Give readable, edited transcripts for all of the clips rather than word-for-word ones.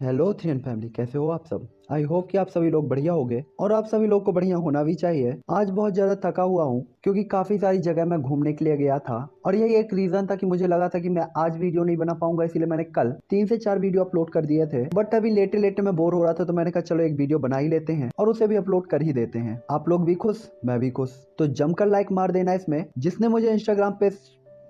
Hello three family, कैसे हो आप सब। आई होप कि आप सभी लोग बढ़िया होंगे और आप सभी लोग को बढ़िया होना भी चाहिए। आज बहुत ज़्यादा थका हुआ हूँ क्योंकि काफ़ी सारी जगह मैं घूमने के लिए गया था और यही एक रीज़न था कि मुझे लगा था कि मैं आज वीडियो नहीं बना पाऊंगा, इसीलिए मैंने कल 3 से 4 वीडियो अपलोड कर दिए थे। बट अभी लेटे लेटे मैं बोर हो रहा था तो मैंने कहा चलो एक वीडियो बना ही लेते हैं और उसे भी अपलोड कर ही देते हैं। आप लोग भी खुश, मैं भी खुश, तो जमकर लाइक मार देना इसमें। जिसने मुझे इंस्टाग्राम पे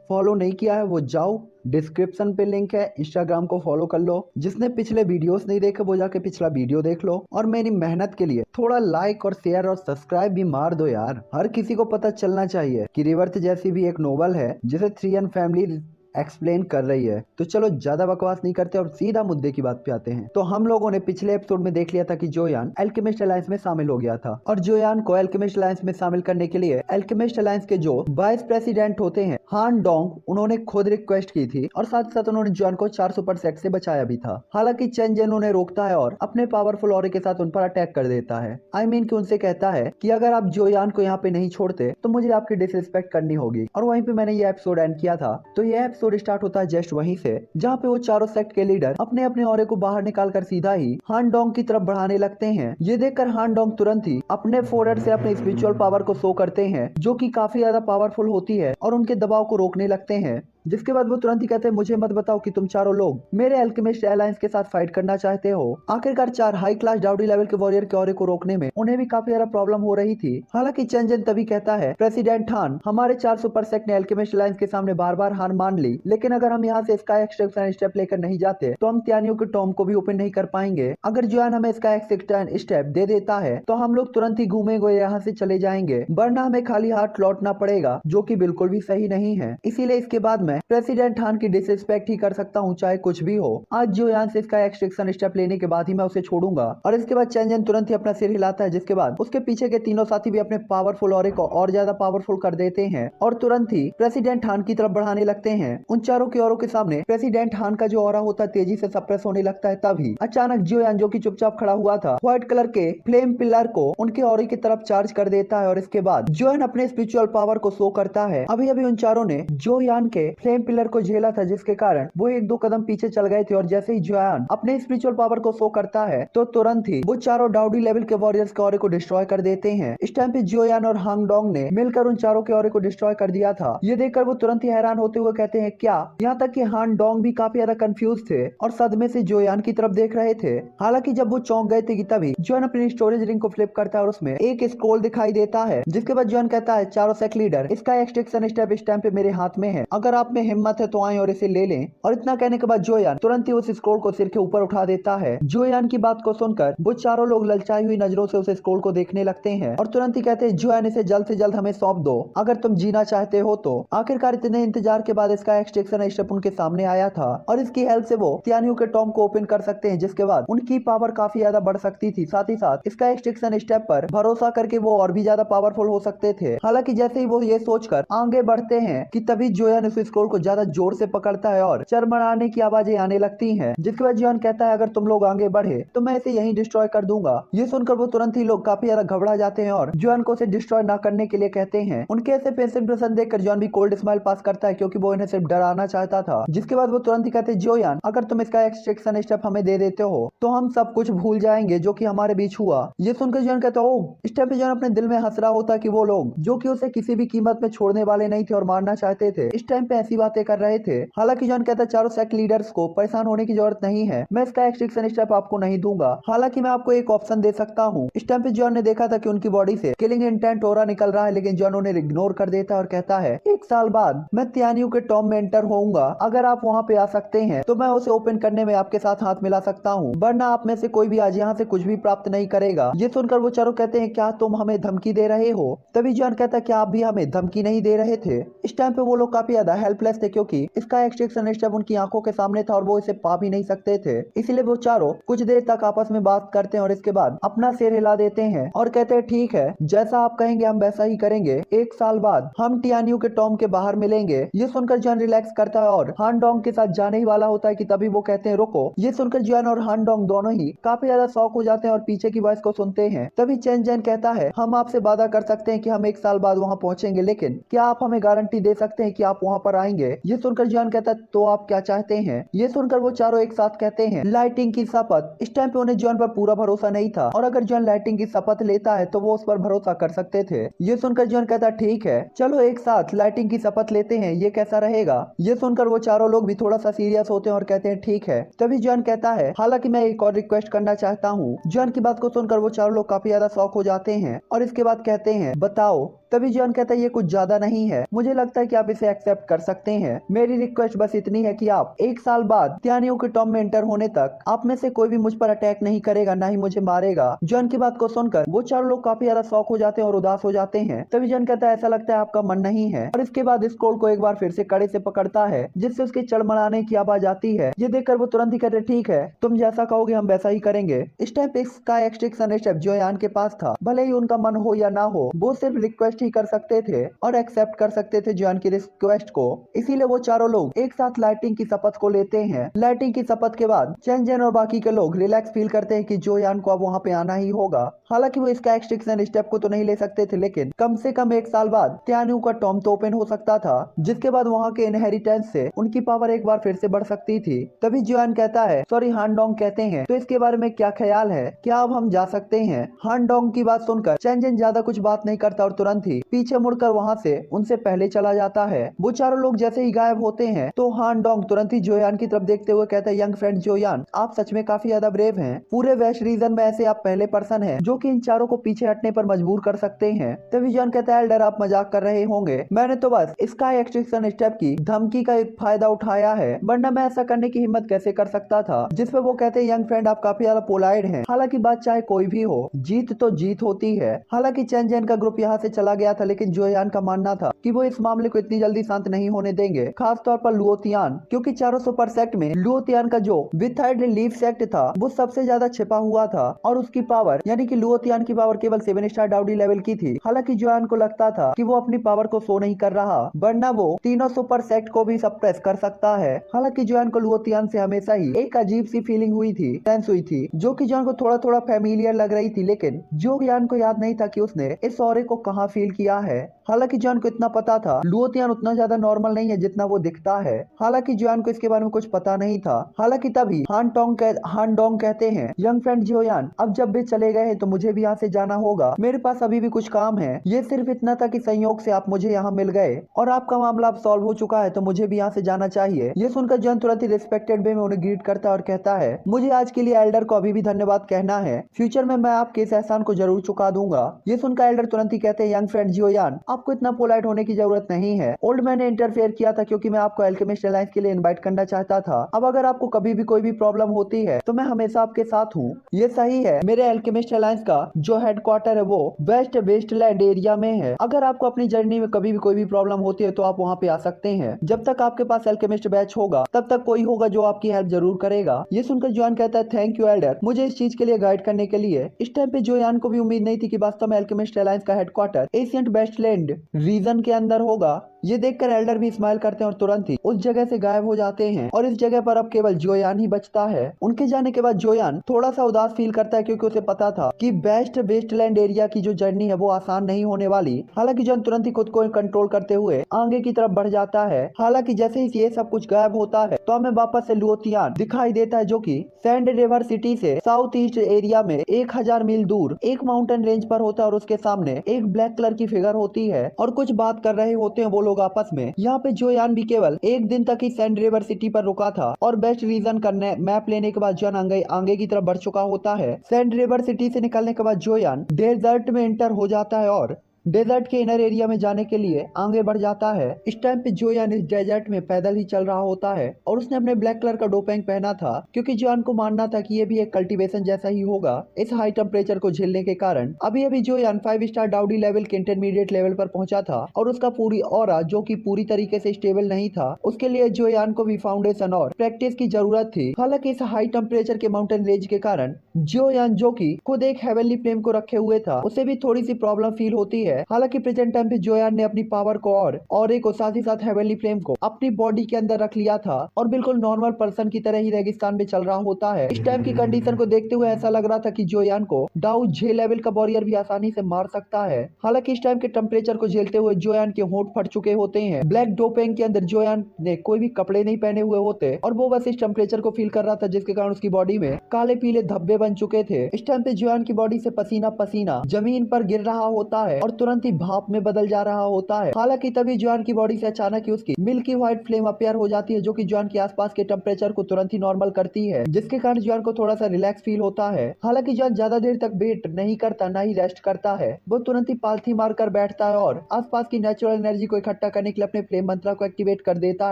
फॉलो नहीं किया है वो जाओ, डिस्क्रिप्शन पे लिंक है, इंस्टाग्राम को फॉलो कर लो। जिसने पिछले वीडियोस नहीं देखे वो जाके पिछला वीडियो देख लो और मेरी मेहनत के लिए थोड़ा लाइक और शेयर और सब्सक्राइब भी मार दो यार। हर किसी को पता चलना चाहिए कि रिवर्थ जैसी भी एक नोवेल है जिसे थ्री एन फैमिली एक्सप्लेन कर रही है। तो चलो ज्यादा बकवास नहीं करते और सीधा मुद्दे की बात पे आते हैं। तो हम लोगों ने पिछले एपिसोड में देख लिया था कि जोयान एल्केमिस्ट अलायंस में शामिल हो गया था और जोयान को एल्केमिस्ट अलायंस में शामिल करने के लिए एल्केमिस्ट अलायंस के जो वाइस प्रेसिडेंट होते हैं हान डोंग, उन्होंने खुद रिक्वेस्ट की थी और साथ साथ उन्होंने जोयान को 4 सुपर सेट से बचाया भी था। हालांकि चेन जेन उन्हें रोकता है और अपने पावरफुल ऑरे के साथ उन पर अटैक कर देता है। आई मीन कि उनसे कहता है कि अगर आप जोयान को यहाँ पे नहीं छोड़ते तो मुझे आपकी डिसरिस्पेक्ट करनी होगी। और वहीं पे मैंने ये एपिसोड एंड किया था। तो ये एपिसोड स्टार्ट होता है जस्ट वहीं से जहाँ पे वो चारों सेक्ट के लीडर अपने अपने ऑरे को बाहर निकालकर सीधा ही हान डोंग की तरफ बढ़ाने लगते हैं। ये देखकर हान डोंग तुरंत ही अपने फोरहेड से अपने स्पिरिचुअल पावर को शो करते हैं जो कि काफी ज्यादा पावरफुल होती है और उनके दबाव को रोकने लगते हैं। जिसके बाद वो तुरंत ही कहते हैं मुझे मत बताओ कि तुम चारों लोग मेरे अल्केमिस्ट अलायंस के साथ फाइट करना चाहते हो। आखिरकार 4 हाई क्लास डाउडी लेवल के वॉरियर के ऑरे को रोकने में उन्हें भी काफी ज्यादा प्रॉब्लम हो रही थी। हालांकि चंजन तभी कहता है प्रेसिडेंट हान, हमारे 4 सुपर सेक्ट ने अल्केमिस्ट अलायंस के सामने बार बार हार मान ली, लेकिन अगर हम यहाँ से स्काई एक्सट्रैक्शन स्टेप लेकर नहीं जाते तो हम त्यानियों के टॉम को भी ओपन नहीं कर पाएंगे। अगर जोयान हमें स्काई एक्सट्रैक्शन स्टेप दे देता है तो हम लोग तुरंत ही घूमेंगे, यहाँ से चले जाएंगे, वरना हमें खाली हाथ लौटना पड़ेगा, जो कि बिल्कुल भी सही नहीं है। इसीलिए इसके बाद मैं प्रेसिडेंट हान की डिसरिस्पेक्ट ही कर सकता हूँ, चाहे कुछ भी हो। आज जोयान से इसका एक्सट्रैक्शन स्टेप लेने के बाद ही मैं उसे छोड़ूंगा। और इसके बाद चेंजन तुरंत ही अपना सिर हिलाता है, जिसके बाद उसके पीछे के तीनों साथी भी अपने पावरफुल ऑरे को और ज्यादा पावरफुल कर देते हैं और तुरंत ही प्रेसिडेंट हान की तरफ बढ़ाने लगते हैं। उन चारों के औरों के सामने प्रेसिडेंट हान का जो ऑरा होता है तेजी से सप्रेस होने लगता है। तभी अचानक जोयान, जो कि चुपचाप खड़ा हुआ था, व्हाइट कलर के फ्लेम पिलर को उनके ऑरे की तरफ चार्ज कर देता है और इसके बाद जोयान अपने स्पिरिचुअल पावर को शो करता है। अभी अभी उन चारों ने जोयान के फ्लेम पिलर को झेला था, जिसके कारण वो 1-2 कदम पीछे चल गए थे और जैसे ही जोयान अपने स्पिरिचुअल पावर को शो करता है तो तुरंत ही वो चारों डाउडी लेवल के वॉरियर्स के ऑरे को डिस्ट्रॉय कर देते हैं। इस टाइम पे जोयान और हांग डोंग ने मिलकर उन चारों के ऑरे को डिस्ट्रॉय कर दिया था। ये देखकर वो तुरंत ही हैरान होते हुए कहते हैं क्या। यहाँ तक कि हान डोंग भी काफी ज्यादा कंफ्यूज थे और सदमे से जोयान की तरफ देख रहे थे। हालांकि जब वो चौंक गए थे कि तभी जोयान अपनी स्टोरेज रिंग को फ्लिप करता है और उसमें एक स्क्रॉल दिखाई देता है। जिसके बाद जोयान कहता है चारों सेक्ट लीडर, इसका एक्सट्रैक्शन स्टेप इस टाइम पे मेरे हाथ में है, अगर आप में हिम्मत है तो आए और इसे ले लें। और इतना कहने के बाद जोयान तुरंत ही उस स्क्रॉल को सिर के ऊपर उठा देता है। जोयान की बात को सुनकर वो चारों लोग ललचाई हुई नजरों से उस स्क्रॉल को देखने लगते हैं और तुरंत ही कहते हैं जोयान, इसे जल्द से जल्द हमें सौंप दो अगर तुम जीना चाहते हो तो। आखिरकार इतने इंतजार के बाद इसका एक्सट्रैक्शन स्टेप उनके सामने आया था और इसकी हेल्प से वो त्यानियों के टॉम को ओपन कर सकते हैं, जिसके बाद उनकी पावर काफी ज्यादा बढ़ सकती थी। साथ ही साथ इसका एक्सट्रैक्शन स्टेप पर भरोसा करके वो और भी ज्यादा पावरफुल हो सकते थे। हालांकि जैसे ही वो ये सोचकर आगे बढ़ते हैं कि तभी जोयान उस स्क्रॉल को ज्यादा जोर से पकड़ता है और चरमराने की आवाजें आने लगती हैं। जिसके बाद जोयान कहता है अगर तुम लोग आगे बढ़े तो मैं इसे यहीं डिस्ट्रॉय कर दूंगा। ये सुनकर वो तुरंत ही लोग काफी ज्यादा घबरा जाते हैं और जोयान को इसे डिस्ट्रॉय ना करने के लिए कहते हैं। उनके ऐसे पेशेंट प्रसन्न देखकर जोयान भी कोल्ड स्माइल पास करता है क्योंकि वो इन्हें सिर्फ डराना चाहता था। जिसके बाद वो तुरंत ही कहते हैं जोयान, अगर तुम इसका एक्सट्रैक्शन स्टेप हमें दे देते हो तो हम सब कुछ भूल जाएंगे जो कि हमारे बीच हुआ। ये सुनकर जोयान कहता है ओह। इस टाइम पे जोयान अपने दिल में हंस रहा होता कि वो लोग जो कि उसे किसी भी कीमत में छोड़ने वाले नहीं थे और मारना चाहते थे, इस टाइम पे ऐसी बातें कर रहे थे। हालांकि जोयान कहता है चारों सेक्ट लीडर्स को परेशान होने की जरूरत नहीं है, मैं इसका एक्सट्रैक्शन स्टेप आपको नहीं दूंगा। हालांकि मैं आपको एक ऑप्शन दे सकता हूँ। इस टाइम पे जॉन ने देखा था कि उनकी बॉडी से किलिंग इंटेंट ऑरा निकल रहा है, लेकिन जॉन उन्हें इग्नोर कर देता है और कहता है 1 साल बाद मैं त्यानियों के टॉम में एंटर होऊंगा, अगर आप वहाँ पे आ सकते हैं तो मैं उसे ओपन करने में आपके साथ हाथ मिला सकता हूँ, वरना आप में से कोई भी आज यहाँ से कुछ भी प्राप्त नहीं करेगा। ये सुनकर वो चारों कहते हैं क्या तुम हमें धमकी दे रहे हो। तभी जॉन कहता है क्या आप भी हमें धमकी नहीं दे रहे थे। इस टाइम पे वो लोग काफी ज्यादा हेल्पलेस थे क्योंकि इसका एक्सट्रैक्शन स्टेप उनकी आंखों के सामने था और वो इसे पा भी नहीं सकते थे। इसलिए वो चारों कुछ देर तक आपस में बात करते हैं और इसके बाद अपना सिर हिला देते हैं और कहते हैं ठीक है, जैसा आप कहेंगे हम वैसा ही करेंगे। 1 साल बाद हम टियानियो के टॉम के बाहर मिलेंगे। ये सुनकर जॉन रिलैक्स करता है और हान डोंग के साथ जाने ही वाला होता है कि तभी वो कहते हैं रुको। ये सुनकर जॉन और हान डोंग दोनों ही काफी ज्यादा शॉक हो जाते हैं और पीछे की वॉइस को सुनते हैं। तभी चेन जैन कहता है हम आपसे वादा कर सकते हैं कि हम 1 साल बाद वहाँ पहुंचेंगे, लेकिन क्या आप हमें गारंटी दे सकते हैं कि आप वहाँ पर पाएंगे। ये सुनकर जॉन कहता है तो आप क्या चाहते हैं। ये सुनकर वो चारों एक साथ कहते हैं लाइटिंग की शपथ। इस टाइम पे उन्हें जॉन पर पूरा भरोसा नहीं था और अगर जॉन लाइटिंग की शपथ लेता है तो वो उस पर भरोसा कर सकते थे। ये सुनकर जॉन कहता ठीक है चलो एक साथ लाइटिंग की शपथ लेते हैं, ये कैसा रहेगा। ये सुनकर वो चारों लोग भी थोड़ा सा सीरियस होते हैं और कहते हैं ठीक है। तभी जॉन कहता है हालांकि मैं एक और रिक्वेस्ट करना चाहता हूँ। जॉन की बात को सुनकर वो चारों लोग काफी ज्यादा शॉक हो जाते हैं और इसके बाद कहते हैं बताओ। तभी जॉन कहता है ये कुछ ज्यादा नहीं है, मुझे लगता है कि आप इसे एक्सेप्ट कर सकते हैं। मेरी रिक्वेस्ट बस इतनी है कि आप एक साल बाद त्यानियों के टॉम में एंटर होने तक आप में से कोई भी मुझ पर अटैक नहीं करेगा, ना ही मुझे मारेगा। जॉन की बात को सुनकर वो चारों लोग काफी ज्यादा शॉक हो जाते हैं और उदास हो जाते हैं। तभी जॉन कहता है ऐसा लगता है आपका मन नहीं है और इसके बाद स्क्रोल को एक बार फिर से कड़े से पकड़ता है जिससे उसके चड़मड़ाने की आवाज आती है। ये देखकर वो तुरंत ही कहते ठीक है तुम जैसा कहोगे हम वैसा ही करेंगे। इस टाइम पे इसका एक्सट्रिक्शन स्टेप जोयान के पास था। भले ही उनका मन हो या ना हो वो सिर्फ रिक्वेस्ट ही कर सकते थे और एक्सेप्ट कर सकते थे जॉन की रिक्वेस्ट को। इसीलिए वो चारों लोग एक साथ लाइटिंग की शपथ को लेते हैं। लाइटिंग की शपथ के बाद चेंजन और बाकी के लोग रिलैक्स फील करते हैं कि जोयान को अब वहाँ पे आना ही होगा। हालांकि वो इसका एक्सट्रिक्शन स्टेप को तो नहीं ले सकते थे लेकिन कम से कम एक साल बाद त्यानु का टॉम तो ओपन हो सकता था जिसके बाद वहाँ के इनहेरिटेंस से उनकी पावर एक बार फिर से बढ़ सकती थी। तभी जोयान कहता है सॉरी हानडोंग कहते हैं तो इसके बारे में क्या ख्याल है, क्या अब हम जा सकते हैं। हानडोंग की बात सुनकर चेंजन ज्यादा कुछ बात नहीं करता और तुरंत ही पीछे मुड़कर वहाँ से उनसे पहले चला जाता है। वो चारों लोग जैसे ही गायब होते हैं तो हानडोंग तुरंत ही जोयान की तरफ देखते हुए कहता है यंग फ्रेंड जोयान आप सच में काफी ज्यादा ब्रेव हैं। पूरे वेस्ट रीजन में ऐसे आप पहले पर्सन हैं जो कि इन चारों को पीछे हटने पर मजबूर कर सकते हैं। तभी जोयान कहता है एल्डर आप मजाक कर रहे होंगे, मैंने तो बस स्काई एक्सट्रिक्शन स्टेप की धमकी का एक फायदा उठाया है वरना मैं ऐसा करने की हिम्मत कैसे कर सकता था। जिसपे वो कहते हैं यंग फ्रेंड आप काफी ज्यादा पोलाइट हैं। हालांकि बात चाहे कोई भी हो जीत तो जीत होती है। हालांकि चेंजन का ग्रुप यहाँ से चला गया था लेकिन जोयान का मानना था कि वो इस मामले को इतनी जल्दी शांत नहीं होने देंगे, खास तौर पर लुओतियान क्योंकि चारों सुपर सेक्ट में लुओतियान का जो विथर्ड लीफ सेक्ट था वो सबसे ज्यादा छिपा हुआ था और उसकी पावर यानी कि लुओतियान की पावर केवल 7 स्टार डाउडी लेवल की थी। हालांकि जोयान को लगता था कि वो अपनी पावर को शो नहीं कर रहा वरना वो तीनों सुपर सेक्ट को भी सप्रेस कर सकता है। हालांकि जोयान को लुओतियान से हमेशा ही एक अजीब सी फीलिंग हुई थी, सेंस हुई थी जो कि जोयान को थोड़ा थोड़ा फेमिलियर लग रही थी लेकिन जोयान को याद नहीं था कि उसने इस ऑरे को कहाँ फील किया है। हालांकि जोयान को इतना पता था लुओतियान उतना ज्यादा नॉर्मल नहीं है जितना वो दिखता है। हालांकि जोयान को इसके बारे में कुछ पता नहीं था। हालांकि तभी हानडोंग कहते हैं यंग फ्रेंड जोयान अब जब भी चले गए हैं तो मुझे भी यहाँ से जाना होगा, मेरे पास अभी भी कुछ काम है। ये सिर्फ इतना था कि संयोग से आप मुझे यहाँ मिल गए और आपका मामला अब सॉल्व हो चुका है तो मुझे भी यहाँ से जाना चाहिए। ये सुनकर जोयान तुरंत ही रिस्पेक्टेड वे में उन्हें ग्रीट करता है और कहता है मुझे आज के लिए एल्डर को अभी भी धन्यवाद कहना है, फ्यूचर में मैं आपके इस एहसान को जरूर चुका दूंगा। ये सुनकर एल्डर तुरंत ही कहते हैं यंग फ्रेंड जोयान आपको इतना पोलाइट होने की जरूरत नहीं है। ओल्ड मैन ने इंटरफेयर किया था क्योंकि मैं आपको अल्केमिस्ट अलायंस के लिए इनवाइट करना चाहता था। अब अगर आपको कभी भी कोई भी प्रॉब्लम होती है तो मैं हमेशा आपके साथ हूँ। ये सही है मेरे अल्केमिस्ट अलायंस का जो हेडक्वार्टर है वो वेस्ट वेस्टलैंड एरिया में है। अगर आपको अपनी जर्नी में कभी भी कोई भी प्रॉब्लम होती है तो आप वहाँ पे आ सकते हैं। जब तक आपके पास अल्केमिस्ट बैच होगा तब तक कोई होगा जो आपकी हेल्प जरूर करेगा। ये सुनकर जोयान कहता है थैंक यू एल्डर मुझे इस चीज के लिए गाइड करने के लिए। इस टाइम पे जोयान को भी उम्मीद नहीं थी कि वास्तव में अल्केमिस्ट अलायंस का हेडक्वार्टर एशियंट वेस्टलैंड रीजन के अंदर होगा। ये देखकर एल्डर भी स्माइल करते हैं और तुरंत ही उस जगह से गायब हो जाते हैं और इस जगह पर अब केवल जोयान ही बचता है। उनके जाने के बाद जोयान थोड़ा सा उदास फील करता है क्योंकि उसे पता था कि बेस्ट वेस्टलैंड एरिया की जो जर्नी है वो आसान नहीं होने वाली। हालांकि जोयान तुरंत ही खुद को कंट्रोल करते हुए आगे की तरफ बढ़ जाता है। हालांकि जैसे ही ये सब कुछ गायब होता है तो हमें वापस से लुओतियान दिखाई देता है जो कि सैंड रिवर सिटी से साउथ ईस्ट एरिया में 1000 मील दूर एक माउंटेन रेंज पर होता है और उसके सामने एक ब्लैक कलर की फिगर होती है और कुछ बात कर रहे होते हैं वो लोग आपस में। यहाँ पे जोयान भी केवल एक दिन तक ही सैंड रिवर सिटी पर रुका था और बेस्ट रीजन करने मैप लेने के बाद जोयान आगे की तरफ बढ़ चुका होता है। सैंड रिवर सिटी से निकलने के बाद जोयान डेजर्ट में एंटर हो जाता है और डेजर्ट के इनर एरिया में जाने के लिए आगे बढ़ जाता है। इस टाइम पे जोयान इस डेजर्ट में पैदल ही चल रहा होता है और उसने अपने ब्लैक कलर का डोपेंग पहना था क्योंकि जोयान को मानना था कि ये भी एक कल्टीवेशन जैसा ही होगा इस हाई टेम्परेचर को झेलने के कारण। अभी अभी जोयान 5 स्टार डाउडी लेवल के इंटरमीडिएट लेवल पर पहुंचा था और उसका पूरी ऑरा जो कि पूरी तरीके से स्टेबल नहीं था उसके लिए जोयान को भी फाउंडेशन और प्रैक्टिस की जरूरत थी। हालांकि इस हाई टेम्परेचर के माउंटेन रेंज के कारण जोयान जो कि खुद एक हेवनली फ्लेम को रखे हुए था उसे भी थोड़ी सी प्रॉब्लम फील होती है है। हालांकि प्रेजेंट टाइम पे जोयान ने अपनी पावर को और एक साथ ही साथ हेवनली फ्लेम को अपनी बॉडी के अंदर रख लिया था और बिल्कुल नॉर्मल पर्सन की तरह ही रेगिस्तान में चल रहा होता है। इस टाइम की कंडीशन को देखते हुए ऐसा लग रहा था कि जोयान को डाउ जे लेवल का वॉरियर भी आसानी से मार सकता है। हालांकि इस टाइम के टेम्परेचर को झेलते हुए जोयान के होंठ फट चुके होते हैं। ब्लैक डोपेंग के अंदर जोयान ने कोई भी कपड़े नहीं पहने हुए होते और वो बस इस टेम्परेचर को फील कर रहा था, जिसके कारण उसकी बॉडी में काले पीले धब्बे बन चुके थे। इस टाइम पे जोयान की बॉडी से पसीना पसीना जमीन पर गिर रहा होता है और तुरंत ही भाप में बदल जा रहा होता है। हालांकि तभी जोयान की बॉडी से अचानक ही उसकी मिल्की व्हाइट फ्लेम अपेयर हो जाती है, जो कि जोयान के आसपास के टेम्परेचर को तुरंत ही नॉर्मल करती है, जिसके कारण जोयान को थोड़ा सा रिलैक्स फील होता है। हालांकि जोयान ज्यादा देर तक वेट नहीं करता, ना ही रेस्ट करता है। वो तुरंत ही पालथी मारकर बैठता है और आसपास की नेचुरल एनर्जी को इकट्ठा करने के लिए अपने फ्लेम मंत्रा को एक्टिवेट कर देता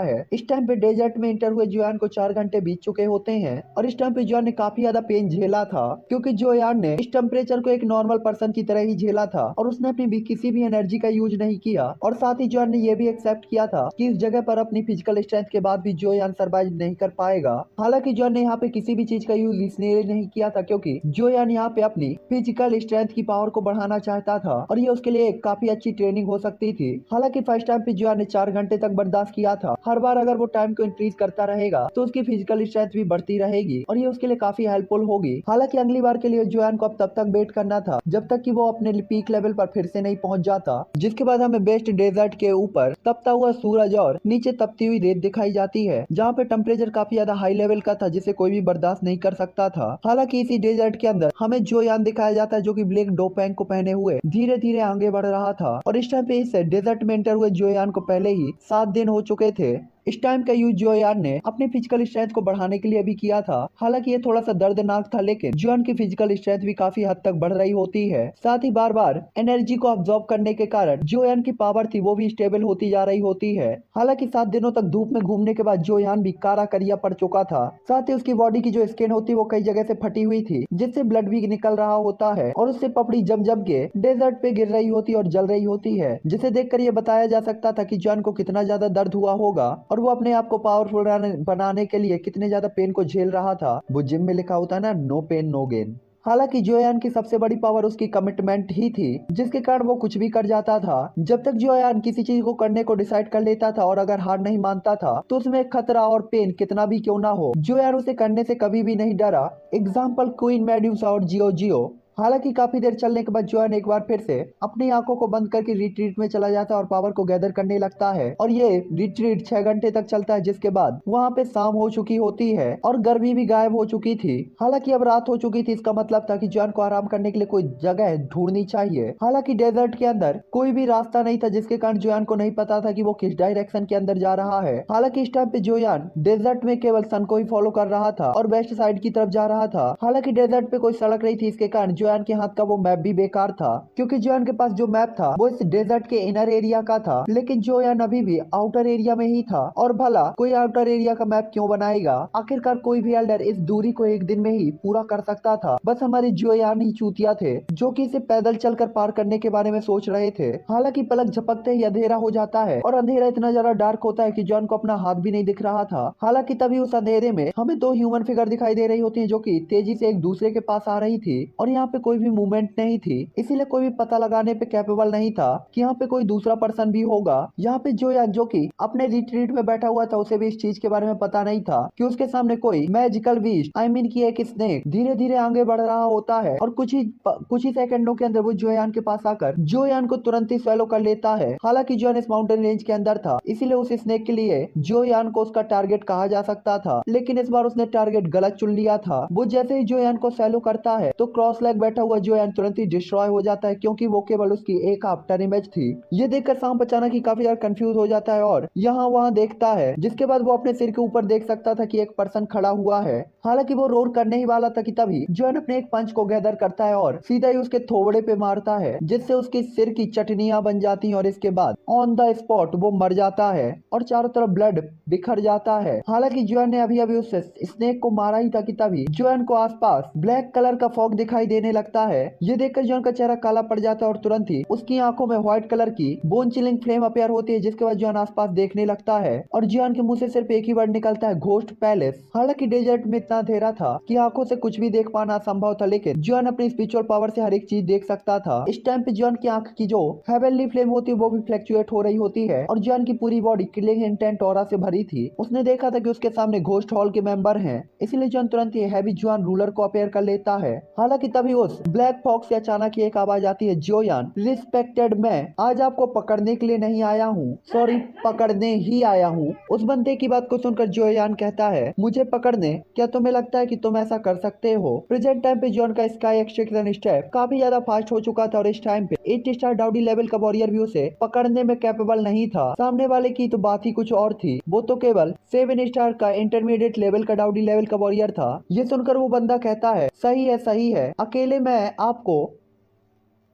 है। इस टाइम पे डेजर्ट में इंटर हुए जोयान को 4 घंटे बीत चुके होते हैं और इस टाइम पे जोयान ने काफी ज्यादा पेन झेला था, क्योंकि जोयान ने इस टेम्परेचर को एक नॉर्मल पर्सन की तरह ही झेला था और उसने अपनी किसी भी एनर्जी का यूज नहीं किया। और साथ ही जोयान ने यह भी एक्सेप्ट किया था कि इस जगह पर अपनी फिजिकल स्ट्रेंथ के बाद भी जोयान सर्वाइव नहीं कर पाएगा। हालांकि जोयान ने यहाँ पे किसी भी चीज का यूज इसलिए नहीं किया था क्योंकि जोयान यहाँ पे अपनी फिजिकल स्ट्रेंथ की पावर को बढ़ाना चाहता था और ये उसके लिए काफी अच्छी ट्रेनिंग हो सकती थी। हालांकि फर्स्ट टाइम पे जोयान ने 4 घंटे तक बर्दाश्त किया था। हर बार अगर वो टाइम को इंक्रीज करता रहेगा तो उसकी फिजिकल स्ट्रेंथ भी बढ़ती रहेगी और ये उसके लिए काफी हेल्पफुल होगी। हालांकि अगली बार के लिए जोयान को अब तब तक वेट करना था जब तक कि वो अपने पीक लेवल पर फिर से नहीं पहुंच जाता, जिसके बाद हमें बेस्ट डेजर्ट के ऊपर तपता हुआ सूरज और नीचे तपती हुई रेत दिखाई जाती है, जहाँ पे टेम्परेचर काफी ज्यादा हाई लेवल का था जिसे कोई भी बर्दाश्त नहीं कर सकता था। हालांकि इसी डेजर्ट के अंदर हमें जोयान दिखाया जाता है जो कि ब्लैक डोपेंग को पहने हुए धीरे धीरे आगे बढ़ रहा था और इस टाइम पे इस डेजर्ट में एंटर हुए जोयान को पहले ही 7 दिन हो चुके थे। इस टाइम का यूज जोयान ने अपनी फिजिकल स्ट्रेंथ को बढ़ाने के लिए भी किया था। हालांकि ये थोड़ा सा दर्दनाक था, लेकिन जोयान की फिजिकल स्ट्रेंथ भी काफी हद तक बढ़ रही होती है। साथ ही बार बार एनर्जी को ऑब्जॉर्व करने के कारण जोयान की पावर थी वो भी स्टेबल होती जा रही होती है। हालांकि 7 दिनों तक धूप में घूमने के बाद जोयान भी कारा करिया पड़ चुका था। साथ ही उसकी बॉडी की जो स्किन होती वो कई जगह से फटी हुई थी, जिससे ब्लड भी निकल रहा होता है और उससे पपड़ी जम जम के डेजर्ट पे गिर रही होती और जल रही होती है, जिसे देखकर ये बताया जा सकता था कि जोयान को कितना ज्यादा दर्द हुआ होगा और वो अपने आप को पावरफुल बनाने के लिए कितने ज्यादा पेन को झेल रहा था। वो जिम में लिखा होता है ना, नो पेन नो गेन। हालांकि जोयान की सबसे बड़ी पावर उसकी कमिटमेंट ही थी, जिसके कारण वो कुछ भी कर जाता था। जब तक जोयान किसी चीज को करने को डिसाइड कर लेता था और अगर हार नहीं मानता था तो उसमें खतरा और पेन कितना भी क्यों ना हो, जोयान उसे करने से कभी भी नहीं डरा। एग्जाम्पल क्वीन मेड्यूसा और जियो जियो। हालांकि काफी देर चलने के बाद जोयान एक बार फिर से अपनी आंखों को बंद करके रिट्रीट में चला जाता है और पावर को गैदर करने लगता है और ये रिट्रीट 6 घंटे तक चलता है, जिसके बाद वहाँ पे शाम हो चुकी होती है और गर्मी भी गायब हो चुकी थी। हालांकि अब रात हो चुकी थी, इसका मतलब था कि जोयान को आराम करने के लिए कोई जगह ढूंढनी चाहिए। हालांकि डेजर्ट के अंदर कोई भी रास्ता नहीं था, जिसके कारण जोयान को नहीं पता था कि वो किस डायरेक्शन के अंदर जा रहा है। हालांकि इस टाइम पे जोयान डेजर्ट में केवल सन को ही फॉलो कर रहा था और वेस्ट साइड की तरफ जा रहा था। हालांकि डेजर्ट पे कोई सड़क नहीं थी, इसके कारण जोयान के हाथ का वो मैप भी बेकार था, क्योंकि जोयान के पास जो मैप था वो इस डेजर्ट के इनर एरिया का था, लेकिन जोयान अभी भी आउटर एरिया में ही था। और भला कोई आउटर एरिया का मैप क्यों बनाएगा? आखिरकार कोई भी एल्डर इस दूरी को एक दिन में ही पूरा कर सकता था। बस हमारे जोयान ही चूतिया थे जो कि इसे पैदल चलकर पार करने के बारे में सोच रहे थे। हालांकि पलक झपकते ही अंधेरा हो जाता है और अंधेरा इतना ज्यादा डार्क होता है कि जोयान को अपना हाथ भी नहीं दिख रहा था। हालांकि तभी उस अंधेरे में हमें 2 ह्यूमन फिगर दिखाई दे रही होती है जो कि तेजी से एक दूसरे के पास आ रही थी और यहाँ पे कोई भी मूवमेंट नहीं थी, इसीलिए कोई भी पता लगाने पे कैपेबल नहीं था कि यहाँ पे कोई दूसरा पर्सन भी होगा। यहाँ पे जोयान जो कि अपने रिट्रीट में बैठा हुआ था, उसे भी इस चीज के बारे में पता नहीं था कि उसके सामने कोई मैजिकल बीस्ट आई मीन की एक स्नेक धीरे धीरे आगे बढ़ रहा होता है और कुछ ही सेकंडों के अंदर वो जोयान के पास आकर जोयान को तुरंत ही स्वेलो कर लेता है। हालांकि जोयान इस माउंटेन रेंज के अंदर था, इसीलिए उस स्नेक के लिए जोयान को उसका टारगेट कहा जा सकता था, लेकिन इस बार उसने टारगेट गलत चुन लिया था। वो जैसे ही जोयान को स्वेलो करता है तो क्रॉस लेग बैठा हुआ जोयान तुरंत ही डिस्ट्रॉय हो जाता है, क्योंकि वो केवल उसकी एक आफ्टर इमेज थी। ये देखकर सांप अचानक ही काफी ज्यादा कंफ्यूज हो जाता है और यहाँ वहाँ देखता है, जिसके बाद वो अपने सिर के ऊपर देख सकता था कि एक पर्सन खड़ा हुआ है। हालांकि वो रोर करने ही वाला था कि तभी जोयान अपने एक पंच को गैदर करता है और सीधा ही उसके थोबड़े पे मारता है, जिससे उसकी सिर की चटनियां बन जाती हैं और इसके बाद ऑन द स्पॉट वो मर जाता है और चारों तरफ ब्लड बिखर जाता है। हालांकि जोयान ने अभी अभी उस स्नेक को मारा ही था कि तभी जोयान को आसपास ब्लैक कलर का फॉग दिखाई देने लगता है। ये देखकर जॉन का चेहरा काला पड़ जाता है और तुरंत ही उसकी आंखों में व्हाइट कलर की बोन चिलिंग फ्लेम अपेयर होती है, जिसके बाद जॉन आसपास देखने लगता है और जॉन के मुंह से सिर्फ एक ही वर्ड निकलता है, घोस्ट पैलेस। हालांकि डेजर्ट में इतना अंधेरा था कि आंखों से कुछ भी देख पाना असंभव था, लेकिन जॉन अपनी स्पिरिचुअल पावर से हर एक चीज देख सकता था। इस टाइम पे जॉन की आंख की जो हेवनली फ्लेम होती है वो भी फ्लक्चुएट हो रही होती है और जॉन की पूरी बॉडी किलिंग इंटेंट ऑरा से भरी थी। उसने देखा था कि उसके सामने घोस्ट हॉल के मेंबर हैं, इसीलिए जॉन तुरंत ही हैवी जॉन रूलर को अपेयर कर लेता है। हालांकि तभी उस ब्लैक फॉक्स से अचानक एक आवाज आती है, जोयान रिस्पेक्टेड, मैं आज आपको पकड़ने के लिए नहीं आया हूँ, सॉरी पकड़ने ही आया हूँ। उस बंदे की बात को सुनकर जोयान कहता है, मुझे पकड़ने? क्या तुम्हें लगता है कि तुम ऐसा कर सकते हो? प्रेजेंट टाइम पे जॉन का स्काई एक्सट्रैक्शन स्टेप काफी ज्यादा फास्ट हो चुका था और इस टाइम पे 8 स्टार डाउडी लेवल का वॉरियर भी उसे पकड़ने में कैपेबल नहीं था। सामने वाले की तो बात ही कुछ और थी, वो तो केवल 7 स्टार का इंटरमीडिएट लेवल का डाउडी लेवल का वॉरियर था। ये सुनकर वो बंदा कहता है, सही है, अकेले मैं आपको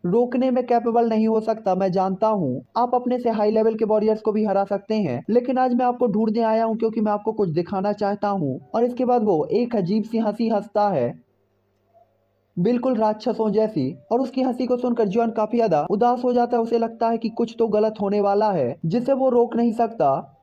रोकने में कैपेबल नहीं हो सकता। मैं जानता हूँ आप अपने से हाई लेवल के वॉरियर्स को भी हरा सकते हैं, लेकिन आज मैं आपको ढूंढने आया हूँ क्योंकि मैं आपको कुछ दिखाना चाहता हूँ। और इसके बाद वो एक अजीब सी हंसी हंसता है, बिल्कुल राक्षसों जैसी, और उसकी हंसी को सुनकर जॉन काफी ज्यादा उदास हो जाता है। उसे लगता है कि कुछ तो गलत होने वाला है जिसे वो रोक नहीं सकता।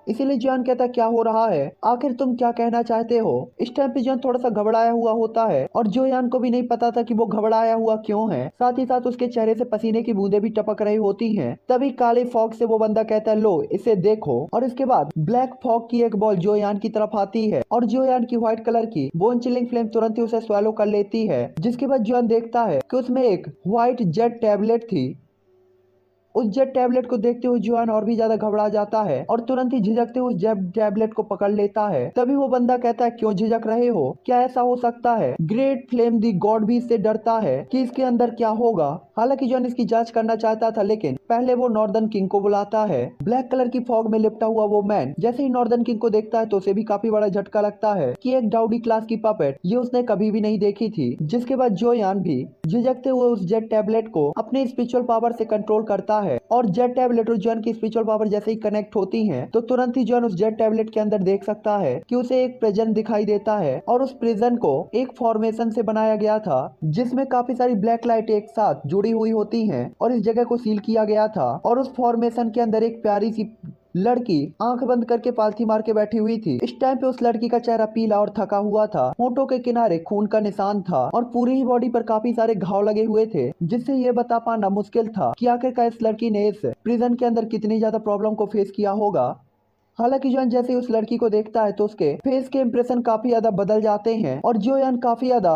इसीलिए जॉन कहता, क्या हो रहा है, आखिर तुम क्या कहना चाहते हो? इस टाइम पे जॉन थोड़ा सा घबराया हुआ होता है और जोयान को भी नहीं पता था कि वो घबराया हुआ क्यों है। साथ ही साथ उसके चेहरे से पसीने की बूंदें भी टपक रही होती हैं। तभी काले फॉग से वो बंदा कहता है, लो इसे देखो। और इसके बाद ब्लैक फॉग की एक बॉल जोयान की तरफ आती है और जोयान की व्हाइट कलर की बोन चिलिंग फ्लेम तुरंत ही उसे स्वेलो कर लेती है, जिसके बाद जॉन देखता है कि उसमें एक व्हाइट जेट टैबलेट थी। उस जेट टैबलेट को देखते हुए जॉन और भी ज्यादा घबरा जाता है और तुरंत ही झिझकते हुए उस जेट टैबलेट को पकड़ लेता है। तभी वो बंदा कहता है, क्यों झिझक रहे हो? क्या ऐसा हो सकता है? ग्रेट फ्लेम दी गॉड भी इससे डरता है कि इसके अंदर क्या होगा। हालांकि जॉन इसकी जांच करना चाहता था, लेकिन पहले वो नॉर्दर्न किंग को बुलाता है। ब्लैक कलर की फॉग में लिपटा हुआ वो मैन जैसे ही नॉर्दर्न किंग को देखता है तो उसे भी काफी बड़ा झटका लगता है कि एक डाउडी क्लास की पपेट ये उसने कभी भी नहीं देखी थी। जिसके बाद जोयान भी झिझकते हुए उस जेट टैबलेट को अपने स्पिरिचुअल पावर से कंट्रोल करता है और जेट टैबलेट और जॉन की स्पिरिचुअल पावर जैसे ही कनेक्ट होती हैं तो तुरंत ही जॉन उस जेट टैबलेट के अंदर देख सकता है कि उसे एक प्रिजन दिखाई देता है और उस प्रिजन को एक फॉर्मेशन से बनाया गया था, जिसमें काफी सारी ब्लैक लाइट एक साथ जुड़ी हुई होती हैं और इस जगह को सील किया गया था। और उस फॉर्मेशन के अंदर एक प्यारी सी लड़की आंख बंद करके पालथी मार के बैठी हुई थी। इस टाइम पे उस लड़की का चेहरा पीला और थका हुआ था, होंठों के किनारे खून का निशान था और पूरी ही बॉडी पर काफी सारे घाव लगे हुए थे, जिससे ये बता पाना मुश्किल था कि आखिरकार इस लड़की ने इस प्रिजन के अंदर कितनी ज्यादा प्रॉब्लम को फेस किया होगा। हालांकि जॉन जैसे ही उस लड़की को देखता है तो उसके फेस के इंप्रेशन काफी ज्यादा बदल जाते हैं और जोयान काफी ज्यादा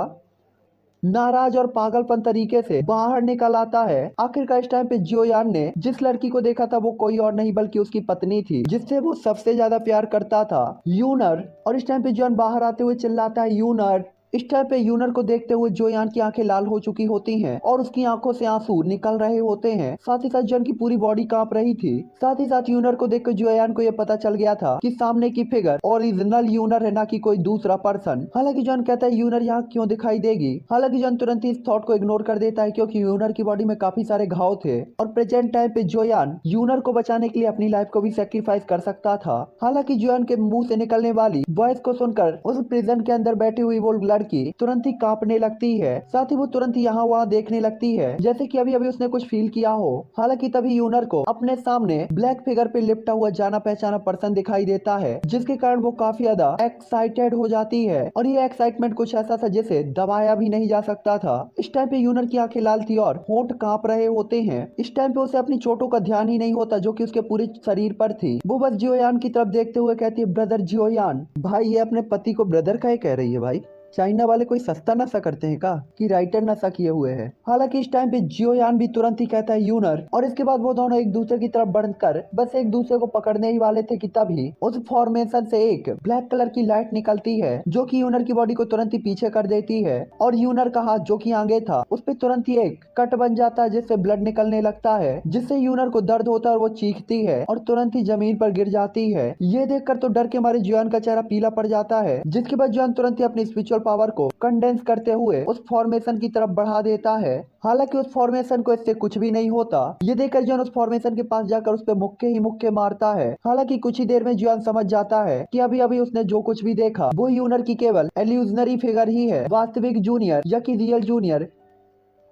नाराज और पागलपन तरीके से बाहर निकल आता है। आखिरकार इस टाइम पे जोयान ने जिस लड़की को देखा था वो कोई और नहीं बल्कि उसकी पत्नी थी, जिससे वो सबसे ज्यादा प्यार करता था, यूनर। और इस टाइम पे जॉन बाहर आते हुए चिल्लाता है, यूनर। इस टाइम पे यूनर को देखते हुए जोयान की आंखें लाल हो चुकी होती हैं और उसकी आंखों से आंसू निकल रहे होते हैं। साथ ही साथ जॉन की पूरी बॉडी कांप रही थी। साथ ही साथ यूनर को देखकर जोयान को यह पता चल गया था कि सामने की फिगर ओरिजिनल यूनर है, ना कि कोई दूसरा पर्सन। हालांकि जॉन कहता है, यूनर यहाँ क्यों दिखाई देगी? हालांकि जॉन तुरंत ही इस थॉट को इग्नोर कर देता है क्योंकि यूनर की बॉडी में काफी सारे घाव थे और प्रेजेंट टाइम पे जोयान यूनर को बचाने के लिए अपनी लाइफ को भी सेक्रीफाइस कर सकता था। हालांकि जोयान के मुंह से निकलने वाली वॉइस को सुनकर उस प्रिजन के अंदर बैठी हुई वो लड़की तुरंत ही कांपने लगती है। साथ ही वो तुरंत यहाँ वहाँ देखने लगती है जैसे कि अभी अभी उसने कुछ फील किया हो। हालांकि तभी यूनर को अपने सामने ब्लैक फिगर पे लिपटा हुआ जाना पहचाना पर्सन दिखाई देता है, जिसके कारण वो काफी ज्यादा एक्साइटेड हो जाती है और ये एक्साइटमेंट कुछ ऐसा था जिसे दबाया भी नहीं जा सकता था। इस टाइम पे यूनर की आंखें लाल थी और होंठ कांप रहे होते हैं। इस टाइम पे उसे अपनी चोटों का ध्यान ही नहीं होता जो कि उसके पूरे शरीर पर थी। वो बस जियोयान की तरफ देखते हुए कहती है, ब्रदर जियोयान। भाई ये अपने पति को ब्रदर का ही कह रही है भाई। चाइना वाले कोई सस्ता नशा करते हैं का कि राइटर नशा किए हुए हैं। हालांकि इस टाइम पे जियोयान भी तुरंत ही कहता है, यूनर। और इसके बाद वो दोनों एक दूसरे की तरफ बढ़कर बस एक दूसरे को पकड़ने ही वाले थे कि तभी उस फॉर्मेशन से एक ब्लैक कलर की लाइट निकलती है जो कि यूनर की बॉडी को तुरंत ही पीछे कर देती है और यूनर का हाथ जो कि आगे था उस पर तुरंत ही एक कट बन जाता है जिससे ब्लड निकलने लगता है, जिससे यूनर को दर्द होता है और वो चीखती है और तुरंत ही जमीन पर गिर जाती है। ये देखकर तो डर के मारे जियोयान का चेहरा पीला पड़ जाता है, जिसके बाद जियोयान तुरंत ही अपनी स्पिरिचुअल स्पिरिचुअल पावर को कंडेंस करते हुए उस फॉर्मेशन की तरफ बढ़ा देता है। हालांकि उस फॉर्मेशन को इससे कुछ भी नहीं होता। ये देखकर जॉन उस फॉर्मेशन के पास जाकर उस पे मुक्के ही मुक्के मारता है। हालांकि कुछ ही देर में जॉन समझ जाता है कि अभी अभी उसने जो कुछ भी देखा वो यूनर की केवल एल्यूजनरी फिगर ही है। वास्तविक जूनियर या कि रियल जूनियर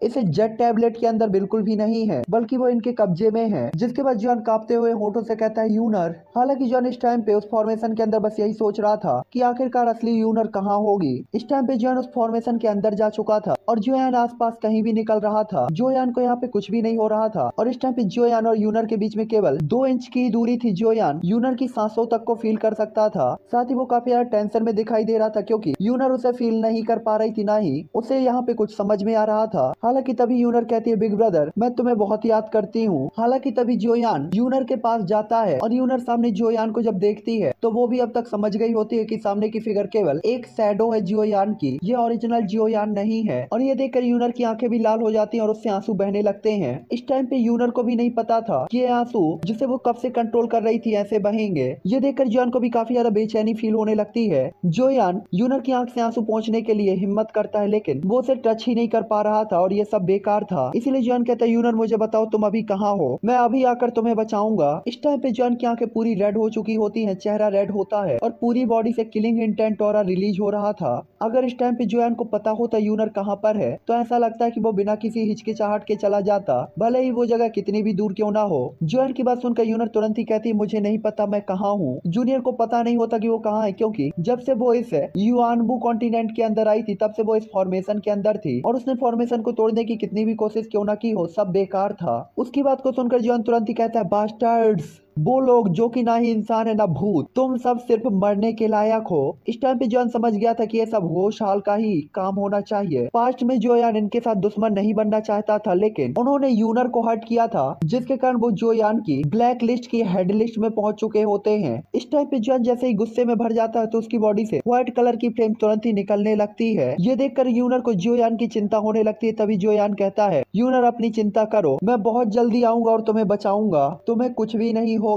इसे जेट टैबलेट के अंदर बिल्कुल भी नहीं है, बल्कि वो इनके कब्जे में है। जिसके बाद जॉन कांपते हुए होठों से कहता है यूनर। हालांकि जॉन इस टाइम पे उस फॉर्मेशन के अंदर बस यही सोच रहा था कि आखिरकार असली यूनर कहाँ होगी। इस टाइम पे जॉन उस फॉर्मेशन के अंदर जा चुका था और जोयान आसपास कहीं भी निकल रहा था। जोयान को यहाँ पे कुछ भी नहीं हो रहा था और इस टाइम पे जोयान और यूनर के बीच में केवल 2 इंच की दूरी थी। जोयान यूनर की सांसों तक को फील कर सकता था। साथ ही वो काफी ज्यादा टेंशन में दिखाई दे रहा था क्योंकि यूनर उसे फील नहीं कर पा रही थी, ना ही उसे यहाँ पे कुछ समझ में आ रहा था। हालांकि तभी यूनर कहती है बिग ब्रदर मैं तुम्हें बहुत याद करती हूँ। हालांकि तभी जोयान यूनर के पास जाता है और यूनर सामने जोयान को जब देखती है तो वो भी अब तक समझ गई होती है कि सामने की फिगर केवल एक शैडो है जोयान की, ये ओरिजिनल जोयान नहीं है। और ये देखकर यूनर की आंखें भी लाल हो जाती हैं और उससे आंसू बहने लगते हैं। इस टाइम पे यूनर को भी नहीं पता था कि ये आंसू जिसे वो कब से कंट्रोल कर रही थी ऐसे बहेंगे। ये देखकर जोयान को भी काफी ज्यादा बेचैनी फील होने लगती है। जोयान यूनर की आंख से आंसू पहुंचने के लिए हिम्मत करता है लेकिन वो उसे टच ही नहीं कर पा रहा था और ये सब बेकार था। इसीलिए जॉन कहता है यूनर मुझे बताओ तुम अभी कहाँ हो, मैं अभी आकर तुम्हें बचाऊंगा। इस टाइम पे जॉन की आंखें पूरी रेड हो चुकी होती हैं, चेहरा रेड होता है और पूरी बॉडी से किलिंग इंटेंट ऑरा रिलीज हो रहा था। अगर इस टाइम पे जोयान को पता होता यूनर कहाँ पर है तो ऐसा लगता है कि वो बिना किसी हिचकिचाहट के चला जाता, भले ही वो जगह कितनी भी दूर क्यों ना हो। जोयान की बात सुनकर यूनर तुरंत ही कहती है मुझे नहीं पता मैं कहाँ हूँ। जूनियर को पता नहीं होता कि वो कहाँ है क्योंकि जब से वो इस युआनबू कॉन्टिनेंट के अंदर आई थी तब से वो इस फॉर्मेशन के अंदर थी और उसने फॉर्मेशन को तोड़ने की कितनी भी कोशिश क्यों ना की हो सब बेकार था। उसकी बात को सुनकर जॉन तुरंत ही कहता है बास्टर्ड्स, वो लोग जो कि ना ही इंसान है ना भूत, तुम सब सिर्फ मरने के लायक हो। इस टाइम पे जॉन समझ गया था कि ये सब होश हाल का ही काम होना चाहिए। पास्ट में जोयान इनके साथ दुश्मन नहीं बनना चाहता था लेकिन उन्होंने यूनर को हर्ट किया था जिसके कारण वो जोयान की ब्लैक लिस्ट की हेड लिस्ट में पहुंच चुके होते हैं। इस टाइम पे जॉन जैसे ही गुस्से में भर जाता है तो उसकी बॉडी से व्हाइट कलर की फ्लेम तुरंत ही निकलने लगती है। ये देखकर यूनर को जोयान की चिंता होने लगती है। तभी जोयान कहता है यूनर अपनी चिंता करो, मैं बहुत जल्दी आऊंगा और तुम्हें बचाऊंगा, तुम्हें कुछ भी नहीं होगा।